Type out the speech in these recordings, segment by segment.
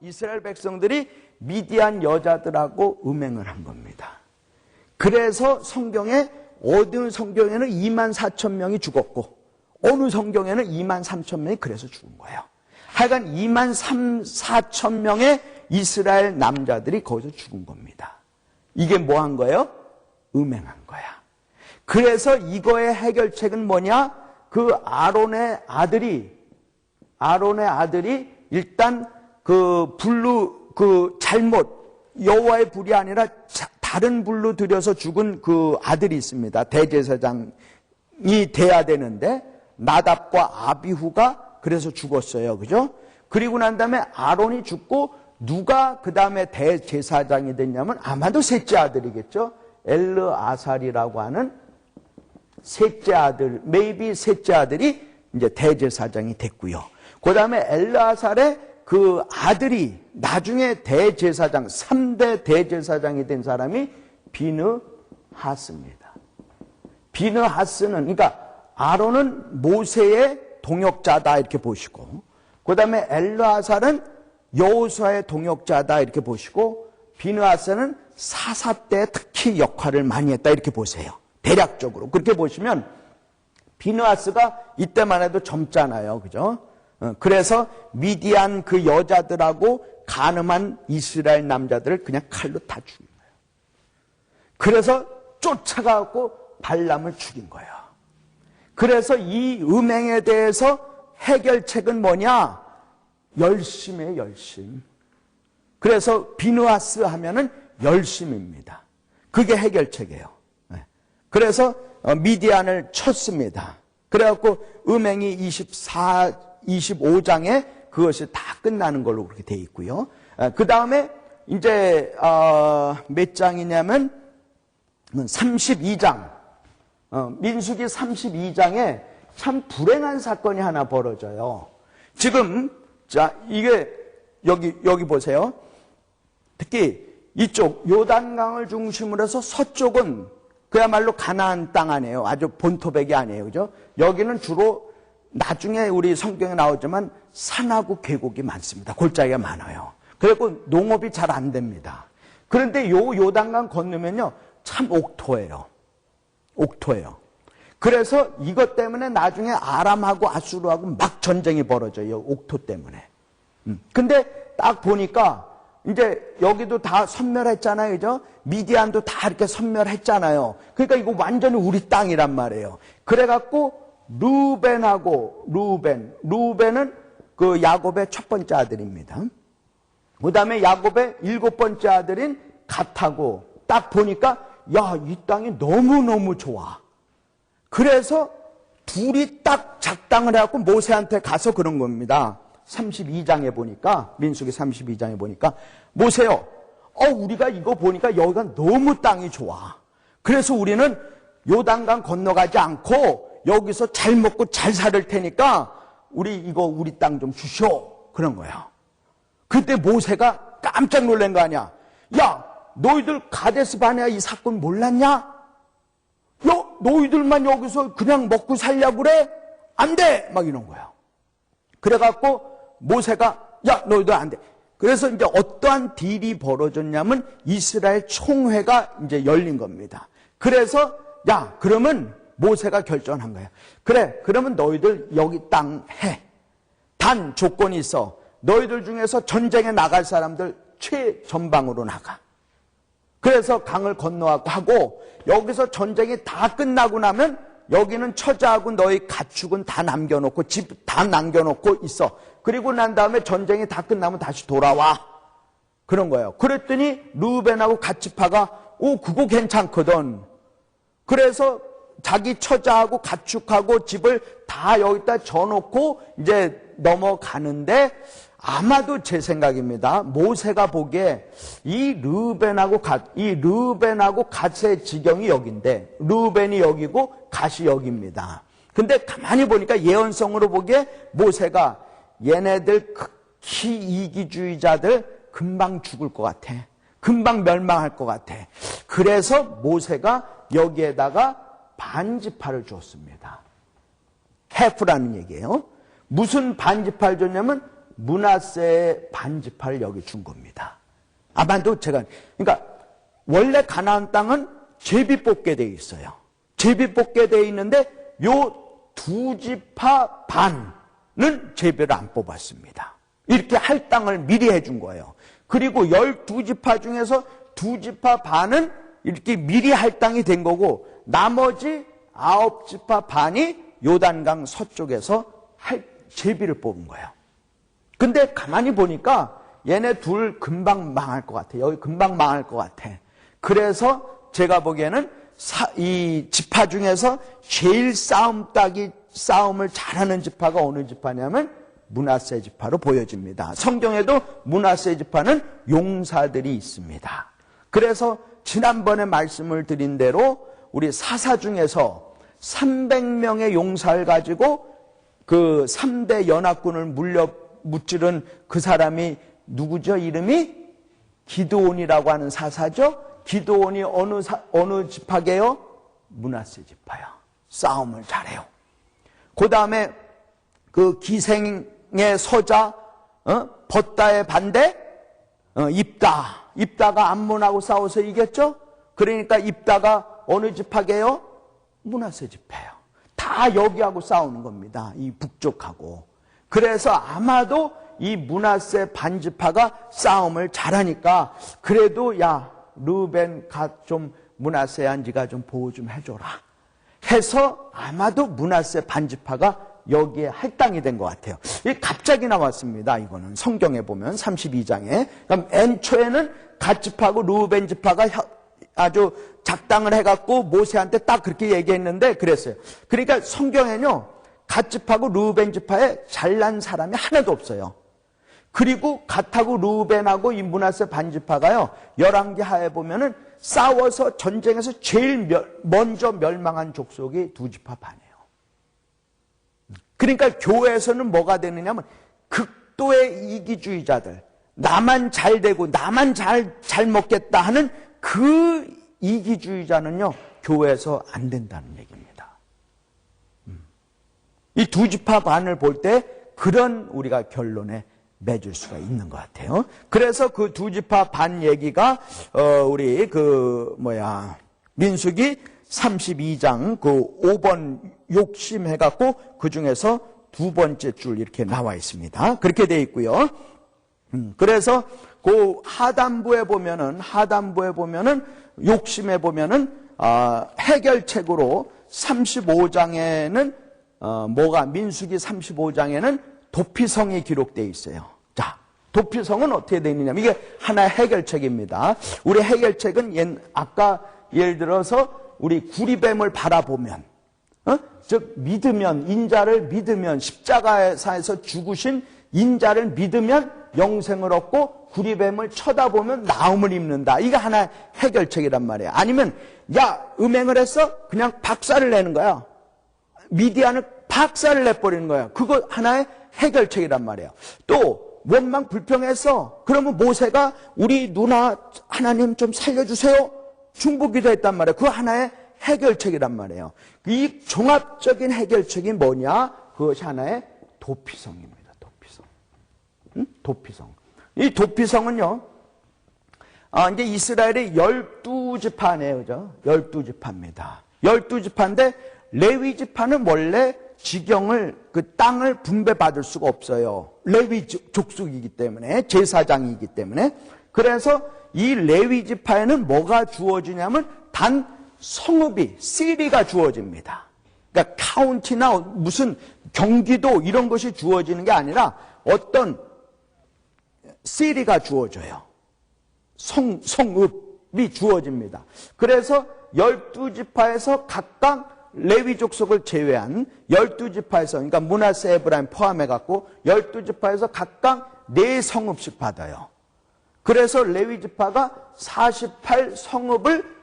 이스라엘 백성들이 미디안 여자들하고 음행을 한 겁니다. 그래서 성경에 어느 성경에는 24,000명이 죽었고 어느 성경에는 23,000명이 그래서 죽은 거예요. 하여간 24,000명의 이스라엘 남자들이 거기서 죽은 겁니다. 이게 뭐 한 거예요? 음행한 거야. 그래서 이거의 해결책은 뭐냐? 그 아론의 아들이 일단 잘못 여호와의 불이 아니라 다른 불로 들여서 죽은 그 아들이 있습니다. 대제사장이 돼야 되는데 나답과 아비후가 그래서 죽었어요. 그죠? 그리고 난 다음에 아론이 죽고 누가 그 다음에 대제사장이 됐냐면 아마도 셋째 아들이겠죠. 엘르아살이라고 하는 셋째 아들이 이제 대제사장이 됐고요. 그 다음에 엘르아살의 그 아들이 나중에 대제사장, 3대 대제사장이 된 사람이 비느하스입니다. 비느하스는, 그러니까 아론은 모세의 동역자다 이렇게 보시고, 그 다음에 엘르아살은 여호수아의 동역자다 이렇게 보시고, 비느하스는 사사 때 특히 역할을 많이 했다 이렇게 보세요. 대략적으로. 그렇게 보시면 비느하스가 이때만 해도 젊잖아요. 그죠? 그래서 미디안 그 여자들하고 간음한 이스라엘 남자들을 그냥 칼로 다 죽인 거예요. 그래서 쫓아가고 발람을 죽인 거예요. 그래서 이 음행에 대해서 해결책은 뭐냐? 열심이에요, 열심. 그래서 비느하스 하면은 열심입니다. 그게 해결책이에요. 그래서 미디안을 쳤습니다. 그래갖고 음행이 25장에 그것이 다 끝나는 걸로 그렇게 돼 있고요. 그 다음에 이제 몇 장이냐면 32장. 민수기 32장에 참 불행한 사건이 하나 벌어져요. 지금 자 이게 여기 보세요. 특히 이쪽 요단강을 중심으로 해서 서쪽은 그야말로 가나안 땅 아니에요. 아주 본토백이 아니에요. 그죠? 여기는 주로 나중에 우리 성경에 나오지만 산하고 계곡이 많습니다. 골짜기가 많아요. 그리고 농업이 잘 안 됩니다. 그런데 요단강 건너면요. 참 옥토예요. 그래서 이것 때문에 나중에 아람하고 아수르하고 막 전쟁이 벌어져요. 옥토 때문에. 근데 딱 보니까 이제 여기도 다 선멸했잖아요. 그죠? 미디안도 다 이렇게 선멸했잖아요. 그러니까 이거 완전히 우리 땅이란 말이에요. 그래갖고 루벤은 그 야곱의 첫 번째 아들입니다. 그 다음에 야곱의 7번째 아들인 갓하고 딱 보니까 야, 이 땅이 너무너무 좋아. 그래서 둘이 딱 작당을 해갖고 모세한테 가서 그런 겁니다. 32장에 보니까, 민수기 32장에 보니까, 모세요, 우리가 이거 보니까 여기가 너무 땅이 좋아. 그래서 우리는 요단강 건너가지 않고 여기서 잘 먹고 잘 살 테니까 우리 땅 좀 주시오. 그런 거예요. 그때 모세가 깜짝 놀란 거 아니야. 야, 너희들 가데스 바네아 이 사건 몰랐냐? 너희들만 여기서 그냥 먹고 살려고 그래? 안 돼! 막 이런 거예요. 그래갖고 모세가 야, 너희들 안 돼. 그래서 이제 어떠한 딜이 벌어졌냐면 이스라엘 총회가 이제 열린 겁니다. 그래서 야, 그러면 모세가 결정한 거예요. 그래, 그러면 너희들 여기 땅 해. 단 조건이 있어. 너희들 중에서 전쟁에 나갈 사람들 최전방으로 나가. 그래서 강을 건너가고 하고 여기서 전쟁이 다 끝나고 나면 여기는 처자하고 너희 가축은 다 남겨놓고 집 다 남겨놓고 있어. 그리고 난 다음에 전쟁이 다 끝나면 다시 돌아와. 그런 거예요. 그랬더니 루벤하고 갓지파가 그거 괜찮거든. 그래서 자기 처자하고 가축하고 집을 다 여기다 져놓고 이제 넘어가는데 아마도 제 생각입니다. 모세가 보기에 이 르벤하고 갓의 지경이 여기인데 르벤이 여기고 갓이 여기입니다. 근데 가만히 보니까 예언성으로 보기에 모세가 얘네들 극히 이기주의자들 금방 죽을 것 같아. 금방 멸망할 것 같아. 그래서 모세가 여기에다가 반지파를 줬습니다. 해프라는 얘기예요. 무슨 반지파를 줬냐면 므낫세의 반지파를 여기 준 겁니다. 아마도 그러니까 원래 가나안 땅은 제비 뽑게 돼 있어요. 제비 뽑게 돼 있는데 요 두 지파 반은 제비를 안 뽑았습니다. 이렇게 할 땅을 미리 해준 거예요. 그리고 12지파 중에서 2지파 반은 이렇게 미리 할 땅이 된 거고 나머지 9지파 반이 요단강 서쪽에서 제비를 뽑은 거예요. 근데 가만히 보니까 얘네 둘 금방 망할 것 같아. 여기 금방 망할 것 같아. 그래서 제가 보기에는 이 지파 중에서 제일 싸움을 잘하는 지파가 어느 지파냐면 므낫세 지파로 보여집니다. 성경에도 므낫세 지파는 용사들이 있습니다. 그래서 지난번에 말씀을 드린 대로 우리 사사 중에서 300명의 용사를 가지고 그 3대 연합군을 무찌른 그 사람이 누구죠? 이름이 기드온이라고 하는 사사죠. 기드온이 어느 지파게요? 므낫세 지파요. 싸움을 잘해요. 그 다음에 그 기생의 서자 벗다의 반대 입다가 암몬하고 싸워서 이겼죠. 그러니까 입다가 어느 지파게요? 므낫세 지파예요. 다 여기하고 싸우는 겁니다. 이 북쪽하고. 그래서 아마도 이 므낫세 반지파가 싸움을 잘하니까 그래도 야 르벤 좀 므낫세야 네가 좀 보호 좀 해줘라 해서 아마도 므낫세 반지파가 여기에 할당이 된 것 같아요. 이게 갑자기 나왔습니다. 이거는 성경에 보면 32장에. 그럼 엔초에는 갓지파하고 르벤 지파가 아주 작당을 해갖고 모세한테 딱 그렇게 얘기했는데 그랬어요. 그러니까 성경에는요 갓지파하고 르벤 지파에 잘난 사람이 하나도 없어요. 그리고 갓하고 르벤하고 이 므낫세 반지파가요 열왕기 하에 보면은 싸워서 전쟁에서 제일 먼저 멸망한 족속이 2지파 반이에요. 그러니까 교회에서는 뭐가 되느냐면 극도의 이기주의자들, 나만 잘 되고 나만 잘 먹겠다 하는 그 이기주의자는요 교회에서 안 된다는 얘기입니다. 이 2지파 반을 볼 때 그런 우리가 결론에 맺을 수가 있는 것 같아요. 그래서 그 2지파 반 얘기가 우리 민수기 32장 그 5번 욕심해갖고 그 중에서 두 번째 줄 이렇게 나와 있습니다. 그렇게 돼 있고요. 그래서 그 하단부에 보면은 욕심에 보면은 해결책으로 35장에는 민수기 35장에는 도피성이 기록되어 있어요. 자, 도피성은 어떻게 되느냐면 이게 하나의 해결책입니다. 우리 해결책은 아까 예를 들어서 우리 구리뱀을 바라보면 즉 믿으면 인자를 믿으면 십자가에서 죽으신 인자를 믿으면 영생을 얻고 구리뱀을 쳐다보면 나음을 입는다. 이게 하나의 해결책이란 말이에요. 아니면 야 음행을 했어? 그냥 박살을 내는 거야. 미디안을 박살을 내버리는 거야. 그거 하나의 해결책이란 말이에요. 또 원망 불평했어. 그러면 모세가 우리 누나 하나님 좀 살려주세요. 중보기도 했단 말이에요. 그거 하나의 해결책이란 말이에요. 이 종합적인 해결책이 뭐냐? 그것이 하나의 도피성입니다. 도피성. 도피성. 이 도피성은요, 이제 이스라엘의 12지파네요. 그죠? 12지파입니다. 12지파인데, 레위 지파는 원래 지경을, 그 땅을 분배받을 수가 없어요. 레위 족속이기 때문에, 제사장이기 때문에. 그래서 이 레위 지파에는 뭐가 주어지냐면, 단 성읍이, 시리가 주어집니다. 그러니까 카운티나 무슨 경기도 이런 것이 주어지는 게 아니라 어떤 시리가 주어져요. 성읍이 주어집니다. 그래서 12지파에서 각각 레위 족속을 제외한 12지파에서, 그러니까 므낫세 에브라임 포함해갖고 12지파에서 각각 4성읍씩 받아요. 그래서 레위 지파가 48성읍을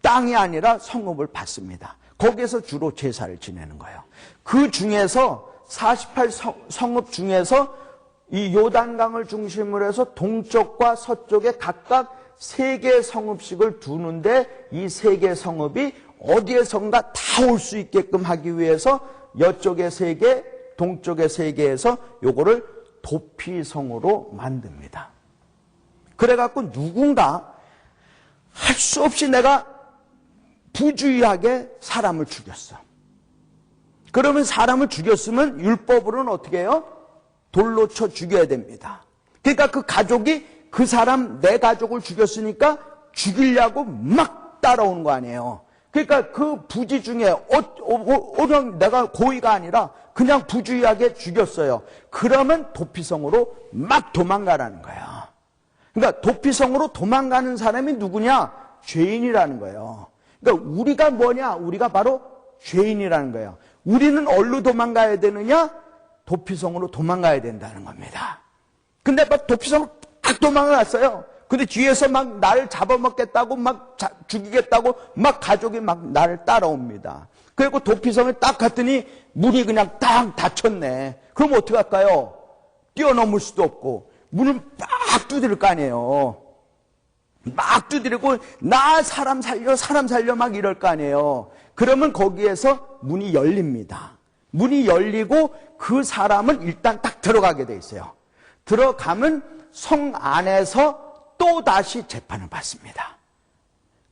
땅이 아니라 성읍을 받습니다. 거기에서 주로 제사를 지내는 거예요. 그 중에서 48성읍 중에서 이 요단강을 중심으로 해서 동쪽과 서쪽에 각각 3개의 성읍씩을 두는데 이 3개의 성읍이 어디에선가 다 올 수 있게끔 하기 위해서 이쪽에 3개, 동쪽에 3개에서 요거를 도피성으로 만듭니다. 그래갖고 누군가 할 수 없이 내가 부주의하게 사람을 죽였어. 그러면 사람을 죽였으면 율법으로는 어떻게 해요? 돌로 쳐 죽여야 됩니다. 그러니까 그 가족이 그 사람 내 가족을 죽였으니까 죽이려고 막 따라오는 거 아니에요. 그러니까 그 부지 중에 그냥 내가 고의가 아니라 그냥 부주의하게 죽였어요. 그러면 도피성으로 막 도망가라는 거야. 그러니까 도피성으로 도망가는 사람이 누구냐? 죄인이라는 거예요. 그러니까 우리가 뭐냐? 우리가 바로 죄인이라는 거예요. 우리는 어디로 도망가야 되느냐? 도피성으로 도망가야 된다는 겁니다. 근데 막 도피성으로 딱 도망갔어요. 근데 뒤에서 막 나를 잡아먹겠다고 막 죽이겠다고 막 가족이 막 나를 따라옵니다. 그리고 도피성에 딱 갔더니 문이 그냥 딱 닫혔네. 그럼 어떡할까요? 뛰어넘을 수도 없고 문을 막 두드릴 거 아니에요. 막 두드리고 나 사람 살려 막 이럴 거 아니에요. 그러면 거기에서 문이 열립니다. 문이 열리고 그 사람은 일단 딱 들어가게 돼 있어요. 들어가면 성 안에서 또 다시 재판을 받습니다.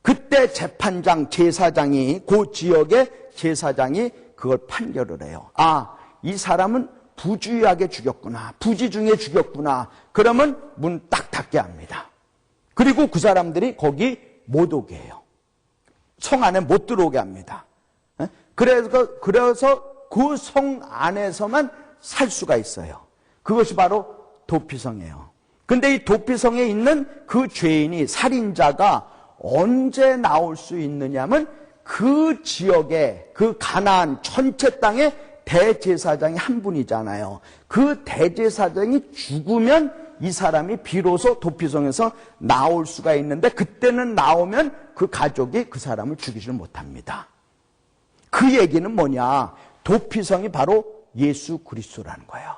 그때 재판장, 제사장이, 그 지역의 제사장이 그걸 판결을 해요. 아, 이 사람은 부주의하게 죽였구나. 부지 중에 죽였구나. 그러면 문 딱 닫게 합니다. 그리고 그 사람들이 거기 못 오게 해요. 성 안에 못 들어오게 합니다. 그래서 그 성 안에서만 살 수가 있어요. 그것이 바로 도피성이에요. 근데 이 도피성에 있는 그 죄인이, 살인자가 언제 나올 수 있느냐면 그 지역에, 그 가나안 전체 땅에 대제사장이 한 분이잖아요. 그 대제사장이 죽으면 이 사람이 비로소 도피성에서 나올 수가 있는데, 그때는 나오면 그 가족이 그 사람을 죽이지를 못합니다. 그 얘기는 뭐냐? 도피성이 바로 예수 그리스도라는 거예요.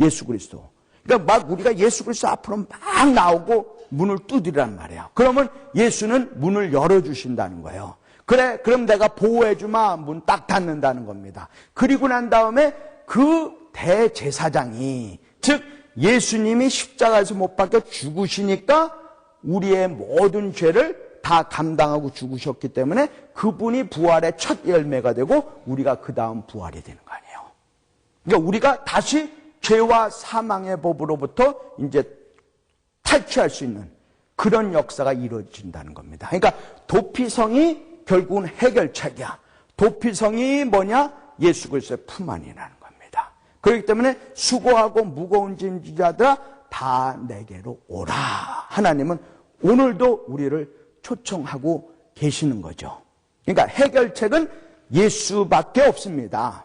예수 그리스도. 그러니까 막 우리가 예수 그리스도 앞으로 막 나오고 문을 두드리란 말이에요. 그러면 예수는 문을 열어주신다는 거예요. 그래, 그럼 내가 보호해주마. 문 딱 닫는다는 겁니다. 그리고 난 다음에 그 대제사장이, 즉 예수님이 십자가에서 못 박혀 죽으시니까 우리의 모든 죄를 다 감당하고 죽으셨기 때문에 그분이 부활의 첫 열매가 되고 우리가 그 다음 부활이 되는 거 아니에요. 그러니까 우리가 다시 죄와 사망의 법으로부터 이제 탈취할 수 있는 그런 역사가 이루어진다는 겁니다. 그러니까 도피성이 결국은 해결책이야. 도피성이 뭐냐? 예수 그리스도의 품 안이라는 겁니다. 그렇기 때문에 수고하고 무거운 짐 지는 자들아 다 내게로 오라. 하나님은 오늘도 우리를 초청하고 계시는 거죠. 그러니까 해결책은 예수밖에 없습니다.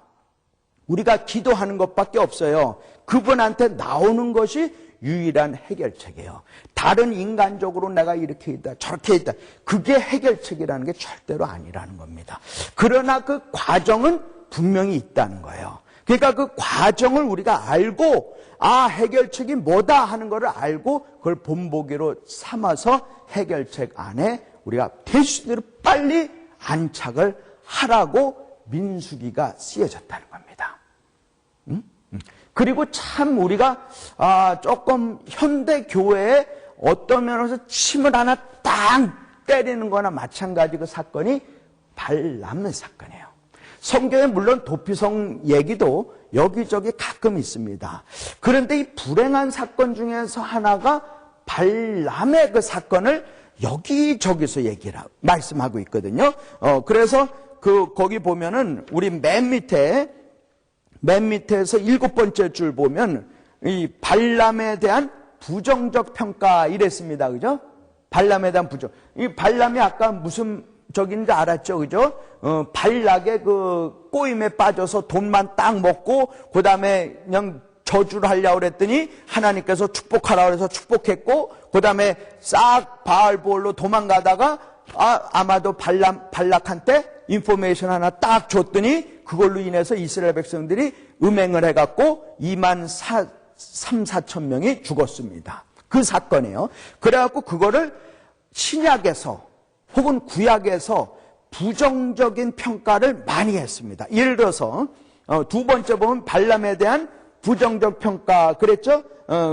우리가 기도하는 것밖에 없어요. 그분한테 나오는 것이 유일한 해결책이에요. 다른 인간적으로 내가 이렇게 있다 저렇게 있다, 그게 해결책이라는 게 절대로 아니라는 겁니다. 그러나 그 과정은 분명히 있다는 거예요. 그러니까 그 과정을 우리가 알고, 아, 해결책이 뭐다 하는 것을 알고 그걸 본보기로 삼아서 해결책 안에 우리가 될 수 있도록 빨리 안착을 하라고 민수기가 쓰여졌다는 겁니다. 그리고 참 우리가 조금 현대 교회에 어떤 면에서 침을 하나 딱 때리는 거나 마찬가지 그 사건이 발람의 사건이에요. 성경에 물론 도피성 얘기도 여기저기 가끔 있습니다. 그런데 이 불행한 사건 중에서 하나가 발람의 그 사건을 여기저기서 말씀하고 있거든요. 그래서 거기 보면은 우리 맨 밑에서 7번째 줄 보면 이 발람에 대한 부정적 평가 이랬습니다. 그죠? 발람에 대한 이 발람이 아까 무슨 적인지 알았죠? 그죠? 발락의 그 꼬임에 빠져서 돈만 딱 먹고 그 다음에 그냥 저주를 하려고 그랬더니 하나님께서 축복하라고 해서 축복했고, 그 다음에 싹 바알볼로 도망가다가 아마도 발락한테 인포메이션 하나 딱 줬더니 그걸로 인해서 이스라엘 백성들이 음행을 해갖고 2만 3,4천 명이 죽었습니다. 그 사건이에요. 그래갖고 그거를 신약에서 혹은 구약에서 부정적인 평가를 많이 했습니다. 예를 들어서 두 번째 보면 발람에 대한 부정적 평가 그랬죠?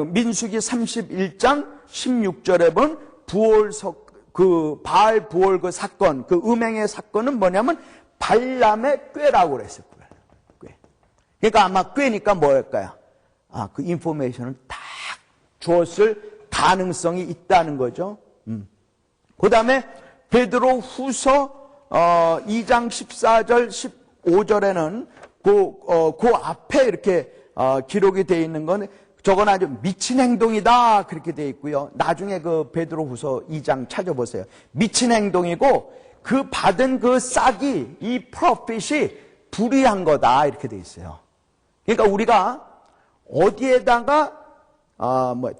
민수기 31장 16절에 보면 바알 부올 그 사건, 그 음행의 사건은 뭐냐면 발람의 꾀라고 그랬어요. 꾀. 그러니까 아마 꾀니까 뭐일까요? 그 인포메이션을 딱 주었을 가능성이 있다는 거죠. 그 다음에 베드로 후서 2장 14절 15절에는 그 앞에 이렇게 기록이 되어 있는 건 저건 아주 미친 행동이다 그렇게 되어 있고요. 나중에 그 베드로 후서 2장 찾아보세요. 미친 행동이고 그 받은 그 싹이 이 프로핏이 불의한 거다 이렇게 되어 있어요. 그러니까 우리가 어디에다가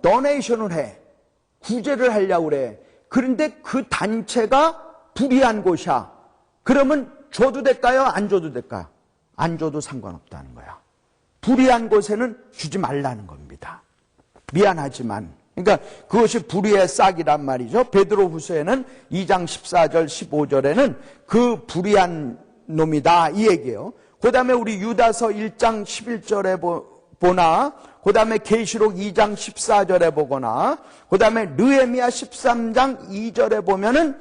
도네이션을 해 구제를 하려고 그래. 그런데 그 단체가 불의한 곳이야. 그러면 줘도 될까요? 안 줘도 될까요? 안 줘도 상관없다는 거야. 불의한 곳에는 주지 말라는 겁니다. 미안하지만. 그러니까 그것이 불의의 싹이란 말이죠. 베드로 후서에는 2장 14절 15절에는 그 불의한 놈이다 이 얘기예요. 그 다음에 우리 유다서 1장 11절에 보나 그 다음에 계시록 2장 14절에 보거나 그 다음에 르헤미야 13장 2절에 보면은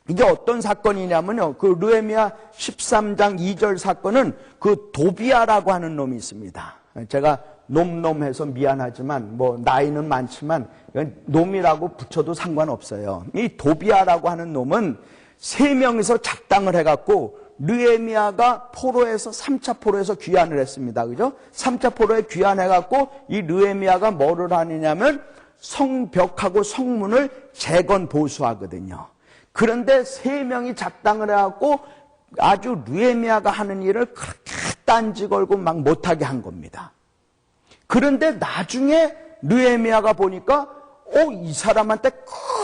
이게 어떤 사건이냐면요. 그 르헤미야 13장 2절 사건은 그 도비아라고 하는 놈이 있습니다. 제가 놈해서 미안하지만 나이는 많지만 놈이라고 붙여도 상관없어요. 이 도비아라고 하는 놈은 3명이서 작당을 해갖고 르헤미야가 포로에서 3차 포로에서 귀환을 했습니다. 그죠? 3차 포로에 귀환해갖고 이 르헤미야가 뭐를 하느냐면 성벽하고 성문을 재건 보수하거든요. 그런데 3명이 작당을 해갖고 아주 르헤미야가 하는 일을 그렇게 딴지 걸고 막 못하게 한 겁니다. 그런데 나중에 르헤미야가 보니까 이 사람한테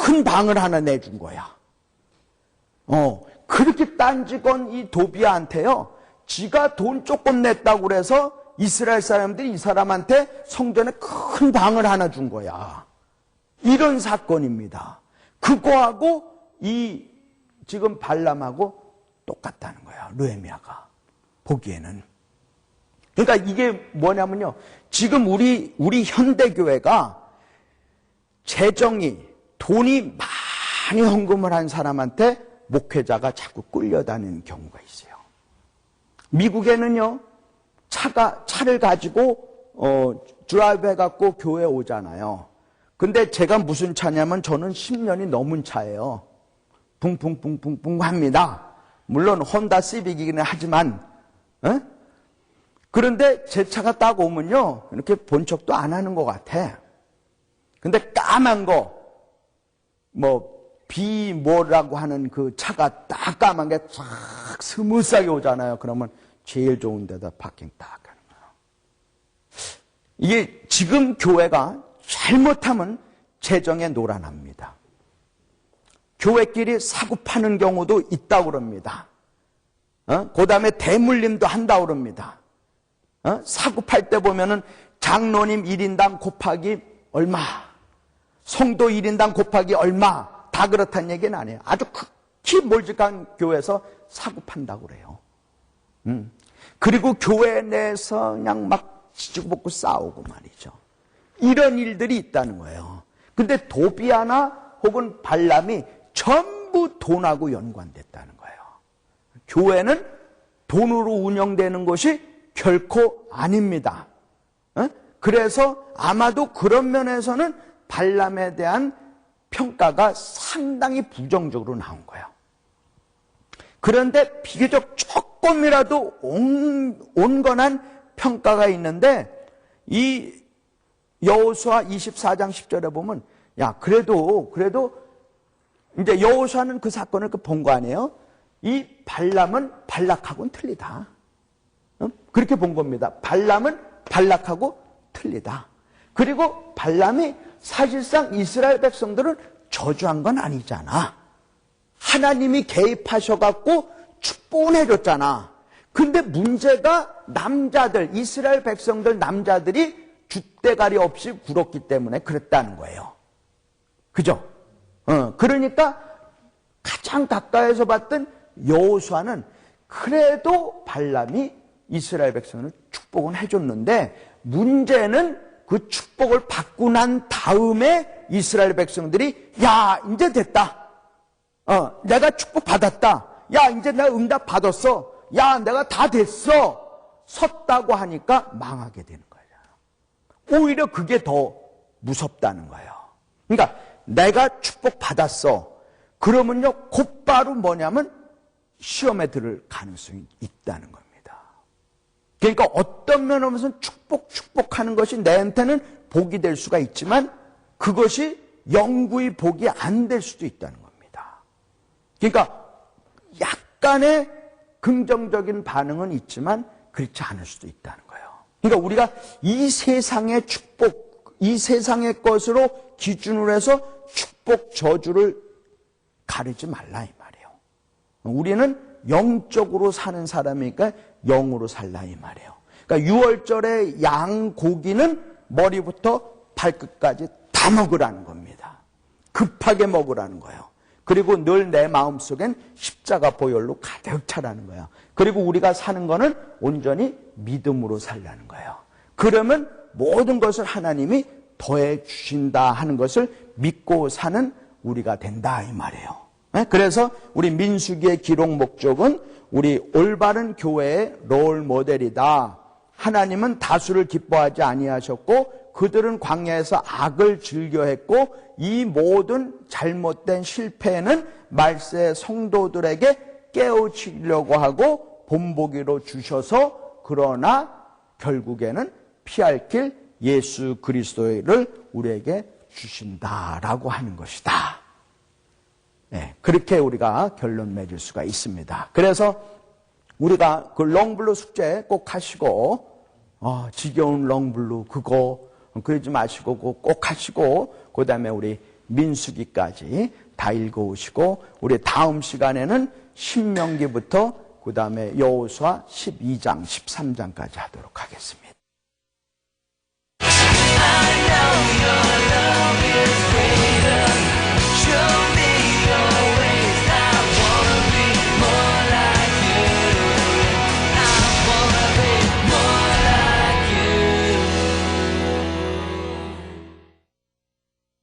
큰 방을 하나 내준 거야. 그렇게 딴지건 이 도비아한테요, 지가 돈 조금 냈다고 그래서 이스라엘 사람들이 이 사람한테 성전에 큰 방을 하나 준 거야. 이런 사건입니다. 그거하고 이 지금 발람하고 똑같다는 거야. 르헤미야가 보기에는. 그러니까 이게 뭐냐면요, 지금 우리 현대교회가 재정이 돈이 많이 헌금을 한 사람한테 목회자가 자꾸 끌려다니는 경우가 있어요. 미국에는요, 차를 가지고 드라이브 해갖고 교회에 오잖아요. 근데 제가 무슨 차냐면 저는 10년이 넘은 차예요. 붕붕붕붕붕 합니다. 물론 혼다 시빅이기는 하지만, 그런데 제 차가 딱 오면요, 이렇게 본 척도 안 하는 것 같아. 근데 까만 거, 뭐라고 하는 그 차가 딱 까만 게 쫙 스무스하게 오잖아요. 그러면 제일 좋은 데다 파킹 딱 하는 거예요. 이게 지금 교회가 잘못하면 재정에 노란합니다. 교회끼리 사고 파는 경우도 있다고 그럽니다. 그 다음에 대물림도 한다고 그럽니다. 사고 팔 때 보면은 장로님 1인당 곱하기 얼마, 성도 1인당 곱하기 얼마, 다 그렇다는 얘기는 아니에요. 아주 극히 몰직한 교회에서 사고 판다고 그래요. 그리고 교회 내에서 그냥 막 지지고 싸우고 말이죠. 이런 일들이 있다는 거예요. 근데 도비아나 혹은 발람이 전부 돈하고 연관됐다는 거예요. 교회는 돈으로 운영되는 것이 결코 아닙니다. 그래서 아마도 그런 면에서는 발람에 대한 평가가 상당히 부정적으로 나온 거예요. 그런데 비교적 조금이라도 온건한 평가가 있는데 이 여호수아 24장 10절에 보면 그래도 이제 여호수아는 그 사건을 본 거 아니에요? 이 발람은 발락하고는 틀리다. 그렇게 본 겁니다. 발람은 발락하고 틀리다. 그리고 발람이 사실상 이스라엘 백성들을 저주한 건 아니잖아. 하나님이 개입하셔갖고 축복을 해줬잖아. 근데 문제가 남자들, 이스라엘 백성들 남자들이 줏대가리 없이 굴었기 때문에 그랬다는 거예요. 그죠? 그러니까 가장 가까이서 봤던 여호수아는 그래도 발람이 이스라엘 백성을 축복은 해줬는데 문제는 그 축복을 받고 난 다음에 이스라엘 백성들이 야 이제 됐다. 내가 축복 받았다. 야 이제 내가 응답 받았어. 야 내가 다 됐어. 섰다고 하니까 망하게 되는 거예요. 오히려 그게 더 무섭다는 거예요. 그러니까 내가 축복 받았어. 그러면요 곧바로 뭐냐면 시험에 들을 가능성이 있다는 겁니다. 그러니까 어떤 면에서는 축복하는 것이 내한테는 복이 될 수가 있지만 그것이 영구히 복이 안 될 수도 있다는 겁니다. 그러니까 약간의 긍정적인 반응은 있지만 그렇지 않을 수도 있다는 거예요. 그러니까 우리가 이 세상의 축복, 이 세상의 것으로 기준으로 해서 축복, 저주를 가리지 말라 이 말이에요. 우리는 영적으로 사는 사람이니까 영으로 살라 이 말이에요. 그러니까 6월절에 양 고기는 머리부터 발끝까지 다 먹으라는 겁니다. 급하게 먹으라는 거예요. 그리고 늘 내 마음속엔 십자가 보혈로 가득 차라는 거예요. 그리고 우리가 사는 거는 온전히 믿음으로 살라는 거예요. 그러면 모든 것을 하나님이 더해 주신다 하는 것을 믿고 사는 우리가 된다 이 말이에요. 그래서 우리 민수기의 기록 목적은 우리 올바른 교회의 롤 모델이다. 하나님은 다수를 기뻐하지 아니하셨고 그들은 광야에서 악을 즐겨했고 이 모든 잘못된 실패는 말세 성도들에게 깨우치려고 하고 본보기로 주셔서 그러나 결국에는 피할 길 예수 그리스도를 우리에게 주신다라고 하는 것이다. 네, 그렇게 우리가 결론 맺을 수가 있습니다. 그래서 우리가 그 롱블루 숙제 꼭 하시고 지겨운 롱블루 그거 그러지 마시고 꼭 하시고 그 다음에 우리 민수기까지 다 읽어오시고 우리 다음 시간에는 신명기부터 그 다음에 여호수아 12장 13장까지 하도록 하겠습니다.